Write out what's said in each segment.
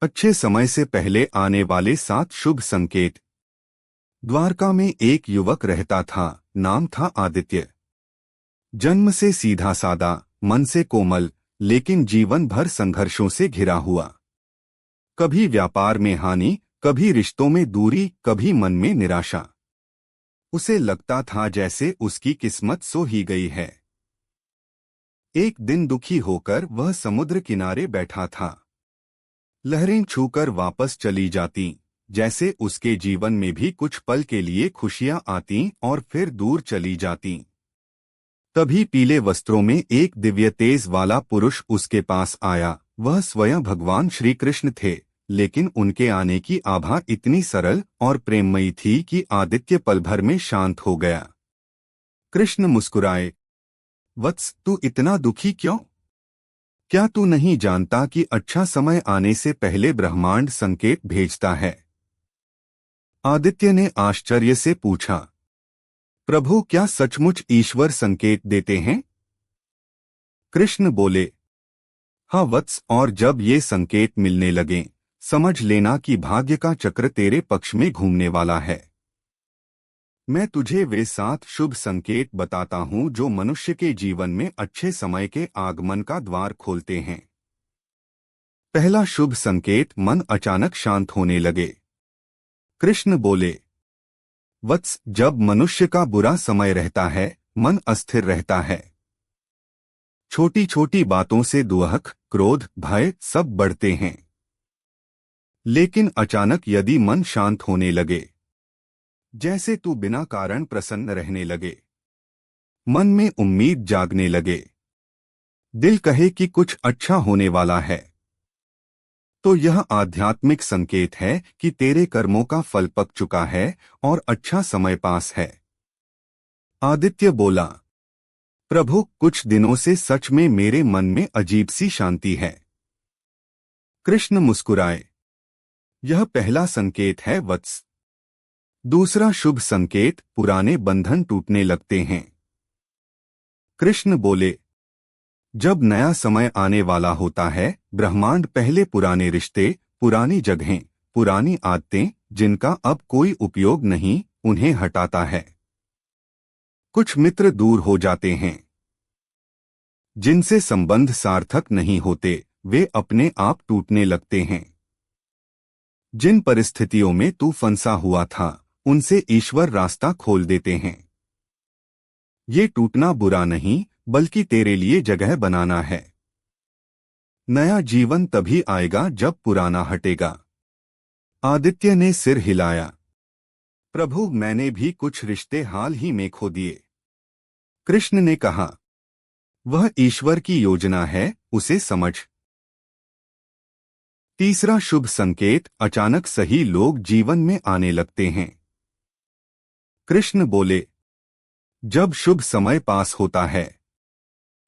अच्छे समय से पहले आने वाले 7 शुभ संकेत। द्वारका में एक युवक रहता था, नाम था आदित्य। जन्म से सीधा सादा, मन से कोमल, लेकिन जीवन भर संघर्षों से घिरा हुआ। कभी व्यापार में हानि, कभी रिश्तों में दूरी, कभी मन में निराशा। उसे लगता था जैसे उसकी किस्मत सो ही गई है। एक दिन दुखी होकर वह समुद्र किनारे बैठा था। लहरें छूकर वापस चली जातीं, जैसे उसके जीवन में भी कुछ पल के लिए खुशियां आतीं और फिर दूर चली जातीं। तभी पीले वस्त्रों में एक दिव्य तेज वाला पुरुष उसके पास आया। वह स्वयं भगवान श्री कृष्ण थे, लेकिन उनके आने की आभा इतनी सरल और प्रेममयी थी कि आदित्य पल भर में शांत हो गया। कृष्ण मुस्कुराए, वत्स, तू इतना दुखी क्यों? क्या तू नहीं जानता कि अच्छा समय आने से पहले ब्रह्मांड संकेत भेजता है? आदित्य ने आश्चर्य से पूछा, प्रभु, क्या सचमुच ईश्वर संकेत देते हैं? कृष्ण बोले, हाँ वत्स, और जब ये संकेत मिलने लगें, समझ लेना कि भाग्य का चक्र तेरे पक्ष में घूमने वाला है। मैं तुझे वे 7 शुभ संकेत बताता हूँ जो मनुष्य के जीवन में अच्छे समय के आगमन का द्वार खोलते हैं। पहला शुभ संकेत, मन अचानक शांत होने लगे। कृष्ण बोले, वत्स, जब मनुष्य का बुरा समय रहता है, मन अस्थिर रहता है। छोटी छोटी बातों से दुहक, क्रोध, भय सब बढ़ते हैं। लेकिन अचानक यदि मन शांत होने लगे, जैसे तू बिना कारण प्रसन्न रहने लगे, मन में उम्मीद जागने लगे, दिल कहे कि कुछ अच्छा होने वाला है, तो यह आध्यात्मिक संकेत है कि तेरे कर्मों का फल पक चुका है और अच्छा समय पास है। आदित्य बोला, प्रभु, कुछ दिनों से सच में मेरे मन में अजीब सी शांति है। कृष्ण मुस्कुराए, यह पहला संकेत है वत्स। दूसरा शुभ संकेत, पुराने बंधन टूटने लगते हैं। कृष्ण बोले, जब नया समय आने वाला होता है, ब्रह्मांड पहले पुराने रिश्ते, पुरानी जगहें, पुरानी आदतें, जिनका अब कोई उपयोग नहीं, उन्हें हटाता है। कुछ मित्र दूर हो जाते हैं, जिनसे संबंध सार्थक नहीं होते, वे अपने आप टूटने लगते हैं। जिन परिस्थितियों में तू फंसा हुआ था, उनसे ईश्वर रास्ता खोल देते हैं। ये टूटना बुरा नहीं, बल्कि तेरे लिए जगह बनाना है। नया जीवन तभी आएगा जब पुराना हटेगा। आदित्य ने सिर हिलाया, प्रभु, मैंने भी कुछ रिश्ते हाल ही में खो दिए। कृष्ण ने कहा, वह ईश्वर की योजना है, उसे समझ। तीसरा शुभ संकेत, अचानक सही लोग जीवन में आने लगते हैं। कृष्ण बोले, जब शुभ समय पास होता है,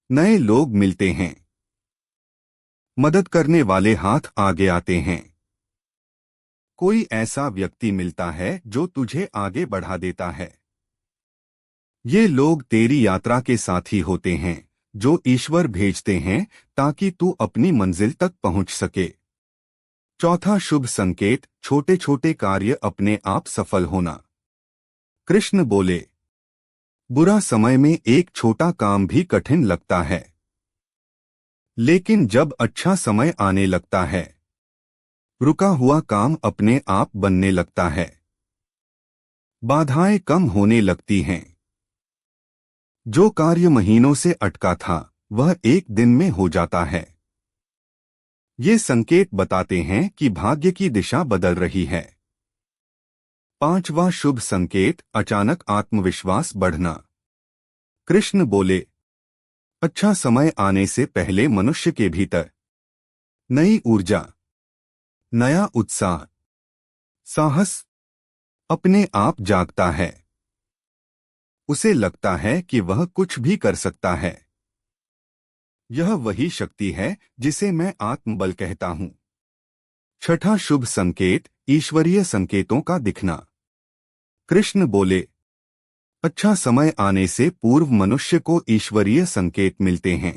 नए लोग मिलते हैं, मदद करने वाले हाथ आगे आते हैं। कोई ऐसा व्यक्ति मिलता है जो तुझे आगे बढ़ा देता है। ये लोग तेरी यात्रा के साथी होते हैं, जो ईश्वर भेजते हैं ताकि तू अपनी मंजिल तक पहुंच सके। चौथा शुभ संकेत, छोटे छोटे कार्य अपने आप सफल होना। कृष्ण बोले, बुरा समय में एक छोटा काम भी कठिन लगता है, लेकिन जब अच्छा समय आने लगता है, रुका हुआ काम अपने आप बनने लगता है। बाधाएं कम होने लगती हैं। जो कार्य महीनों से अटका था, वह एक दिन में हो जाता है। ये संकेत बताते हैं कि भाग्य की दिशा बदल रही है। पांचवा शुभ संकेत, अचानक आत्मविश्वास बढ़ना। कृष्ण बोले, अच्छा समय आने से पहले मनुष्य के भीतर नई ऊर्जा, नया उत्साह, साहस अपने आप जागता है। उसे लगता है कि वह कुछ भी कर सकता है। यह वही शक्ति है जिसे मैं आत्मबल कहता हूँ। छठा शुभ संकेत, ईश्वरीय संकेतों का दिखना। कृष्ण बोले, अच्छा समय आने से पूर्व मनुष्य को ईश्वरीय संकेत मिलते हैं।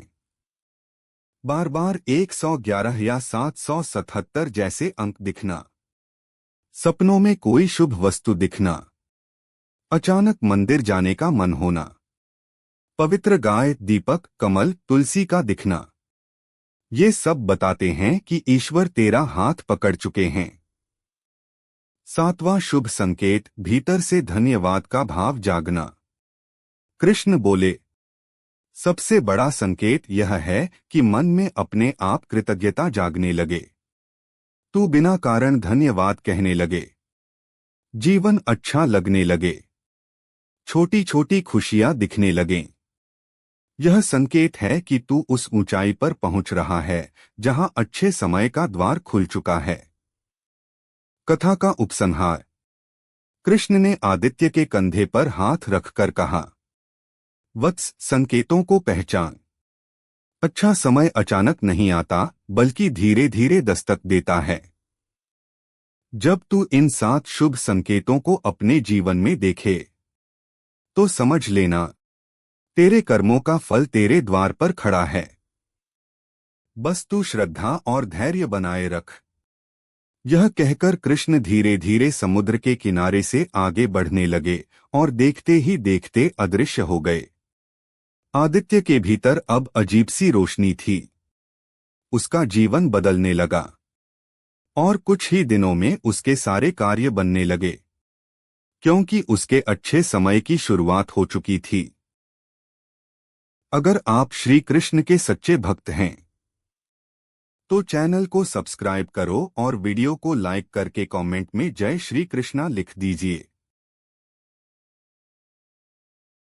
बार बार 111 या 777 जैसे अंक दिखना, सपनों में कोई शुभ वस्तु दिखना, अचानक मंदिर जाने का मन होना, पवित्र गाय, दीपक, कमल, तुलसी का दिखना, ये सब बताते हैं कि ईश्वर तेरा हाथ पकड़ चुके हैं। 7वां शुभ संकेत, भीतर से धन्यवाद का भाव जागना। कृष्ण बोले, सबसे बड़ा संकेत यह है कि मन में अपने आप कृतज्ञता जागने लगे। तू बिना कारण धन्यवाद कहने लगे, जीवन अच्छा लगने लगे, छोटी छोटी खुशियां दिखने लगें। यह संकेत है कि तू उस ऊंचाई पर पहुंच रहा है जहां अच्छे समय का द्वार खुल चुका है। कथा का उपसंहार। कृष्ण ने आदित्य के कंधे पर हाथ रखकर कहा, वत्स, संकेतों को पहचान। अच्छा समय अचानक नहीं आता, बल्कि धीरे धीरे दस्तक देता है। जब तू इन 7 शुभ संकेतों को अपने जीवन में देखे, तो समझ लेना, तेरे कर्मों का फल तेरे द्वार पर खड़ा है। बस तू श्रद्धा और धैर्य बनाए रख। यह कहकर कृष्ण धीरे धीरे समुद्र के किनारे से आगे बढ़ने लगे और देखते ही देखते अदृश्य हो गए। आदित्य के भीतर अब अजीब सी रोशनी थी। उसका जीवन बदलने लगा और कुछ ही दिनों में उसके सारे कार्य बनने लगे, क्योंकि उसके अच्छे समय की शुरुआत हो चुकी थी। अगर आप श्री कृष्ण के सच्चे भक्त हैं तो चैनल को सब्सक्राइब करो और वीडियो को लाइक करके कमेंट में जय श्री कृष्णा लिख दीजिए।